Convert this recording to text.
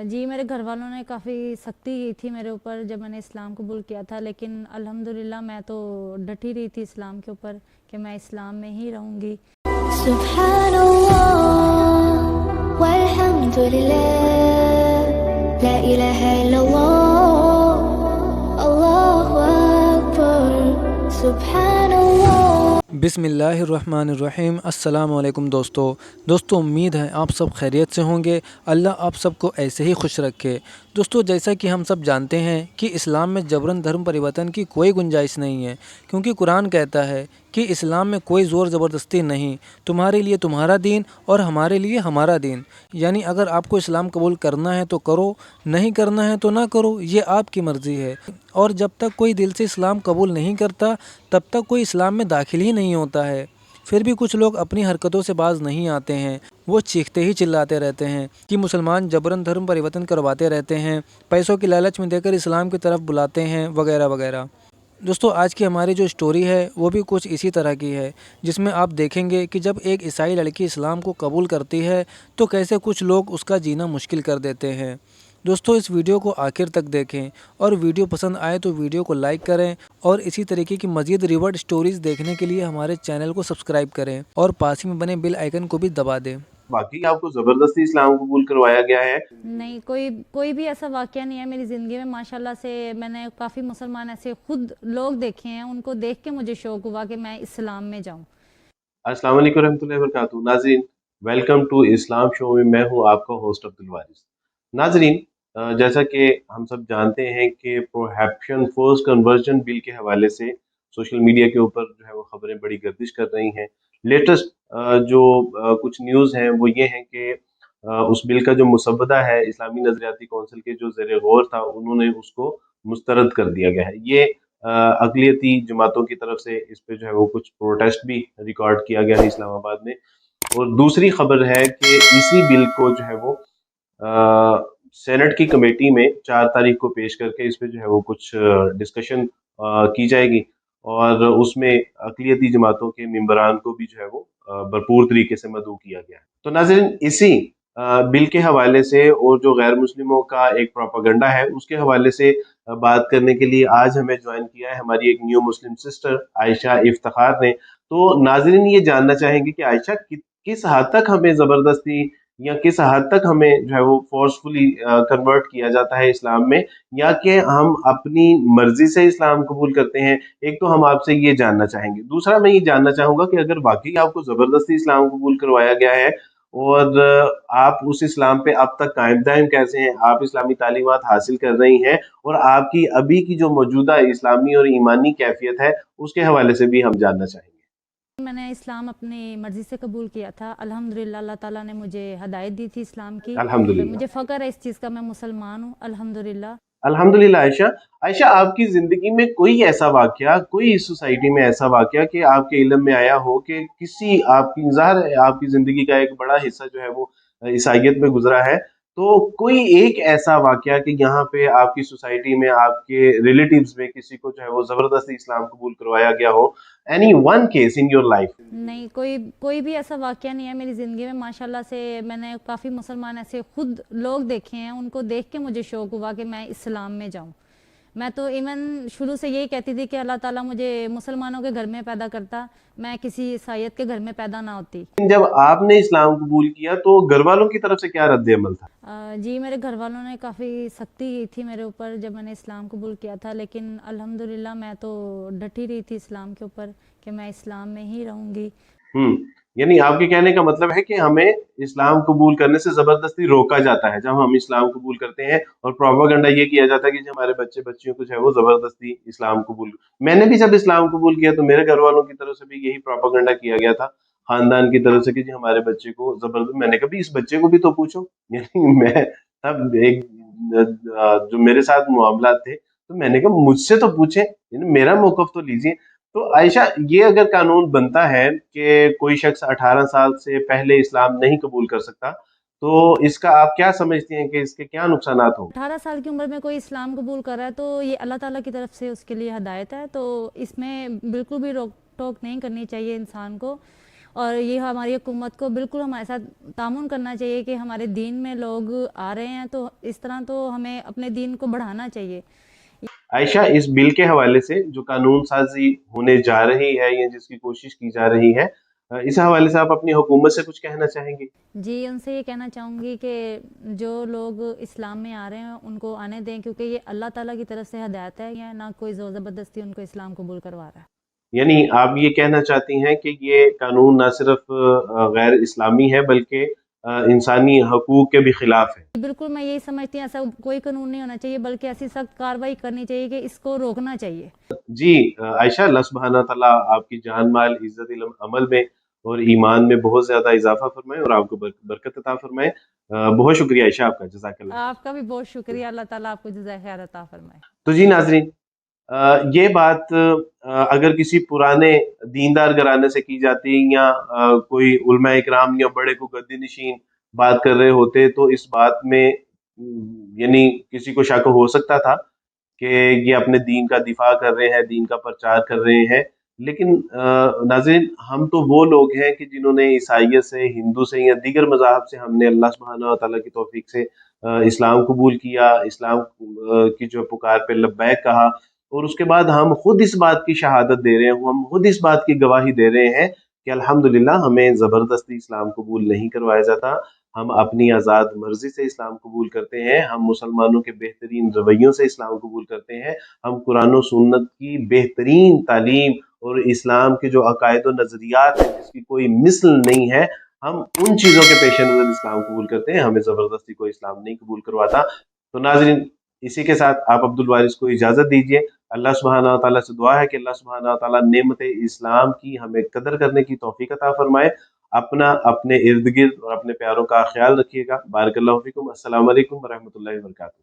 جی میرے گھر والوں نے کافی سختی کی تھی میرے اوپر جب میں نے اسلام قبول کیا تھا، لیکن الحمدللہ میں تو ڈٹی رہی تھی اسلام کے اوپر کہ میں اسلام میں ہی رہوں گی۔ سبحان اللہ والحمد للہ لا الہ الا اللہ اللہ اکبر سبحان اللہ۔ بسم اللہ الرحمن الرحیم۔ السلام علیکم دوستو امید ہے آپ سب خیریت سے ہوں گے۔ اللہ آپ سب کو ایسے ہی خوش رکھے۔ دوستو جیسا کہ ہم سب جانتے ہیں کہ اسلام میں جبراً دھرم پریورتن کی کوئی گنجائش نہیں ہے، کیونکہ قرآن کہتا ہے کہ اسلام میں کوئی زور زبردستی نہیں، تمہارے لیے تمہارا دین اور ہمارے لیے ہمارا دین۔ یعنی اگر آپ کو اسلام قبول کرنا ہے تو کرو، نہیں کرنا ہے تو نہ کرو، یہ آپ کی مرضی ہے۔ اور جب تک کوئی دل سے اسلام قبول نہیں کرتا تب تک کوئی اسلام میں داخل ہی نہیں ہوتا ہے۔ پھر بھی کچھ لوگ اپنی حرکتوں سے باز نہیں آتے ہیں، وہ چیختے ہی چلاتے رہتے ہیں کہ مسلمان جبراً دھرم پریورتن کرواتے رہتے ہیں، پیسوں کی لالچ میں دے کر اسلام کی طرف بلاتے ہیں وغیرہ وغیرہ۔ دوستو آج کی ہماری جو سٹوری ہے وہ بھی کچھ اسی طرح کی ہے، جس میں آپ دیکھیں گے کہ جب ایک عیسائی لڑکی اسلام کو قبول کرتی ہے تو کیسے کچھ لوگ اس کا جینا مشکل کر دیتے ہیں۔ دوستو اس ویڈیو کو آخر تک دیکھیں، اور ویڈیو پسند آئے تو ویڈیو کو لائک کریں، اور اسی طریقے کی مزید ریورڈ سٹوریز دیکھنے کے لیے ہمارے چینل کو سبسکرائب کریں اور پاس ہی میں بنے بیل آئیکن کو بھی دبا دیں۔ باقی آپ کو زبردستی اسلام قبول کروایا گیا ہے؟ نہیں، کوئی بھی ایسا واقعہ نہیں ہے میری زندگی میں۔ ماشاءاللہ سے میں نے کافی مسلمان ایسے خود لوگ دیکھے ہیں، ان کو دیکھ کے مجھے شوق ہوا کہ میں اسلام میں جاؤں۔ السلام علیکم ورحمۃ اللہ وبرکاتہ۔ ناظرین ویلکم ٹو اسلام شو میں ہوں آپ کا ہوسٹ عبدالوارث۔ ناظرین جیسا کہ ہم سب جانتے ہیں کہ پروہیبشن فورس کنورژن بل کے حوالے سے سوشل میڈیا کے اوپر جو ہے وہ خبریں بڑی گردش کر رہی ہیں۔ لیٹسٹ جو کچھ نیوز ہیں وہ یہ ہیں کہ اس بل کا جو مسودہ ہے اسلامی نظریاتی کونسل کے جو زیر غور تھا، انہوں نے اس کو مسترد کر دیا گیا ہے۔ یہ اقلیتی جماعتوں کی طرف سے اس پہ جو ہے وہ کچھ پروٹیسٹ بھی ریکارڈ کیا گیا ہے اسلام آباد میں۔ اور دوسری خبر ہے کہ اسی بل کو جو ہے وہ سینٹ کی کمیٹی میں 4 تاریخ کو پیش کر کے اس پہ جو ہے وہ کچھ ڈسکشن کی جائے گی، اور اس میں اقلیتی جماعتوں کے ممبران کو بھی جو ہے وہ بھرپور طریقے سے مدعو کیا گیا ہے۔ تو ناظرین اسی بل کے حوالے سے اور جو غیر مسلموں کا ایک پروپیگنڈا ہے اس کے حوالے سے بات کرنے کے لیے آج ہمیں جوائن کیا ہے ہماری ایک نیو مسلم سسٹر عائشہ افتخار نے۔ تو ناظرین یہ جاننا چاہیں گے کہ عائشہ کس حد تک ہمیں زبردستی یا کس حد تک ہمیں جو ہے وہ فورسفلی کنورٹ کیا جاتا ہے اسلام میں، یا کہ ہم اپنی مرضی سے اسلام قبول کرتے ہیں؟ ایک تو ہم آپ سے یہ جاننا چاہیں گے۔ دوسرا میں یہ جاننا چاہوں گا کہ اگر واقعی آپ کو زبردستی اسلام قبول کروایا گیا ہے اور آپ اس اسلام پہ اب تک قائم دائم کیسے ہیں، آپ اسلامی تعلیمات حاصل کر رہی ہیں، اور آپ کی ابھی کی جو موجودہ اسلامی اور ایمانی کیفیت ہے اس کے حوالے سے بھی ہم جاننا چاہیں گے۔ میں نے اسلام اپنی مرضی سے قبول کیا تھا، الحمدللہ اللہ تعالیٰ نے مجھے ہدایت دی تھی اسلام کی۔ الحمدللہ مجھے فخر ہے اس چیز کا، میں مسلمان ہوں الحمدللہ۔ الحمدللہ۔ عائشہ آپ کی زندگی میں کوئی ایسا واقعہ، کوئی اس سوسائٹی میں ایسا واقعہ کہ آپ کے علم میں آیا ہو کہ کسی آپ کی ظاہر ہے آپ کی زندگی کا ایک بڑا حصہ جو ہے وہ عیسائیت میں گزرا ہے، تو کوئی ایک ایسا واقعہ کہ یہاں پہ آپ کی سوسائٹی میں آپ کے ریلیٹیوز میں کسی کو جو ہے وہ زبردستی اسلام قبول کروایا گیا ہو؟ Any one case in your life? نہیں، کوئی بھی ایسا واقعہ نہیں ہے میری زندگی میں۔ ماشاءاللہ سے میں نے کافی مسلمان ایسے خود لوگ دیکھے ہیں، ان کو دیکھ کے مجھے شوق ہوا کہ میں اسلام میں جاؤں۔ میں تو ایون شروع سے یہی کہتی تھی کہ اللہ تعالیٰ مجھے مسلمانوں کے گھر میں پیدا کرتا، میں کسی عیسائیت کے گھر میں پیدا نہ ہوتی۔ جب آپ نے اسلام قبول کیا تو گھر والوں کی طرف سے کیا رد عمل تھا؟ جی میرے گھر والوں نے کافی سختی کی تھی میرے اوپر جب میں نے اسلام قبول کیا تھا، لیکن الحمدللہ میں تو ڈٹی رہی تھی اسلام کے اوپر کہ میں اسلام میں ہی رہوں گی۔ یعنی آپ کے کہنے کا مطلب ہے کہ ہمیں اسلام قبول کرنے سے زبردستی روکا جاتا ہے جب ہم اسلام قبول کرتے ہیں، اور پروپیگنڈا یہ کیا جاتا ہے کہ ہمارے بچے بچیوں کو جو ہے وہ زبردستی اسلام قبول۔ میں نے بھی جب اسلام قبول کیا تو میرے گھر والوں کی طرف سے بھی یہی پروپیگنڈا کیا گیا تھا، خاندان کی طرف سے، کہ ہمارے بچے کو زبردست۔ میں نے کہا اس بچے کو بھی تو پوچھو، یعنی میں تب ایک جو میرے ساتھ معاملات تھے تو میں نے کہا مجھ سے تو پوچھیں، یعنی میرا موقف تو لیجیے۔ تو عائشہ یہ اگر قانون بنتا ہے کہ کوئی شخص 18 سال سے پہلے اسلام نہیں قبول کر سکتا، تو اس کا آپ کیا سمجھتی ہیں کہ اس کے کیا نقصانات ہوں؟ 18 سال کی عمر میں کوئی اسلام قبول کر رہا ہے تو یہ اللہ تعالیٰ کی طرف سے اس کے لیے ہدایت ہے، تو اس میں بالکل بھی روک ٹوک نہیں کرنی چاہیے انسان کو۔ اور یہ ہماری حکومت کو بالکل ہمارے ساتھ تعاون کرنا چاہیے کہ ہمارے دین میں لوگ آ رہے ہیں تو اس طرح تو ہمیں اپنے دین کو بڑھانا چاہیے۔ عائشہ، اس بل کے حوالے سے جو قانون سازی ہونے جا رہی ہے یا جس کی کوشش کی جا رہی ہے، اس حوالے سے آپ اپنی حکومت سے کچھ کہنا چاہیں گے؟ جی ان سے یہ کہنا چاہوں گی کہ جو لوگ اسلام میں آ رہے ہیں ان کو آنے دیں، کیونکہ یہ اللہ تعالیٰ کی طرف سے ہدایت ہے، یا نہ کوئی زور زبردستی ان کو اسلام قبول کروا رہا ہے۔ یعنی آپ یہ کہنا چاہتی ہیں کہ یہ قانون نہ صرف غیر اسلامی ہے بلکہ انسانی حقوق کے بھی خلاف ہے۔ بالکل میں یہی سمجھتی ہوں، ایسا کوئی قانون نہیں ہونا چاہیے بلکہ ایسی سخت کارروائی کرنی چاہیے کہ اس کو روکنا چاہیے۔ جی عائشہ، اللہ سبحانہ تعالیٰ آپ کی جان مال، عزت، علم، عمل میں اور ایمان میں بہت زیادہ اضافہ فرمائے اور آپ کو برکت عطا فرمائے۔ بہت شکریہ عائشہ آپ کا، جزاک اللہ۔ آپ کا بھی بہت شکریہ، اللہ تعالیٰ آپ کو جزائے خیر عطا فرمائے۔ تو جی ناظرین، یہ بات اگر کسی پرانے دیندار گھرانے سے کی جاتی یا کوئی علماء اکرام یا بڑے کو گدی نشین بات کر رہے ہوتے تو اس بات میں یعنی کسی کو شک ہو سکتا تھا کہ یہ اپنے دین کا دفاع کر رہے ہیں، دین کا پرچار کر رہے ہیں۔ لیکن ناظرین، ہم تو وہ لوگ ہیں کہ جنہوں نے عیسائیت سے، ہندو سے یا دیگر مذاہب سے ہم نے اللہ سبحانہ تعالیٰ کی توفیق سے اسلام قبول کیا، اسلام کی جو پکار پہ لبیک کہا، اور اس کے بعد ہم خود اس بات کی شہادت دے رہے ہیں، ہم خود اس بات کی گواہی دے رہے ہیں کہ الحمدللہ ہمیں زبردستی اسلام قبول نہیں کروایا جاتا، ہم اپنی آزاد مرضی سے اسلام قبول کرتے ہیں، ہم مسلمانوں کے بہترین رویوں سے اسلام قبول کرتے ہیں، ہم قرآن و سنت کی بہترین تعلیم اور اسلام کے جو عقائد و نظریات ہیں جس کی کوئی مثل نہیں ہے، ہم ان چیزوں کے پیش نظر اسلام قبول کرتے ہیں، ہمیں زبردستی کوئی اسلام نہیں قبول کرواتا۔ تو ناظرین، اسی کے ساتھ آپ عبد الوارث کو اجازت دیجیے۔ اللہ سبحانہ تعالیٰ سے دعا ہے کہ اللہ سبحانہ تعالیٰ نعمت اسلام کی ہمیں قدر کرنے کی توفیق عطا فرمائے۔ اپنا، اپنے ارد گرد اور اپنے پیاروں کا خیال رکھیے گا۔ بارک اللہ فیکم۔ السلام علیکم ورحمۃ اللہ وبرکاتہ۔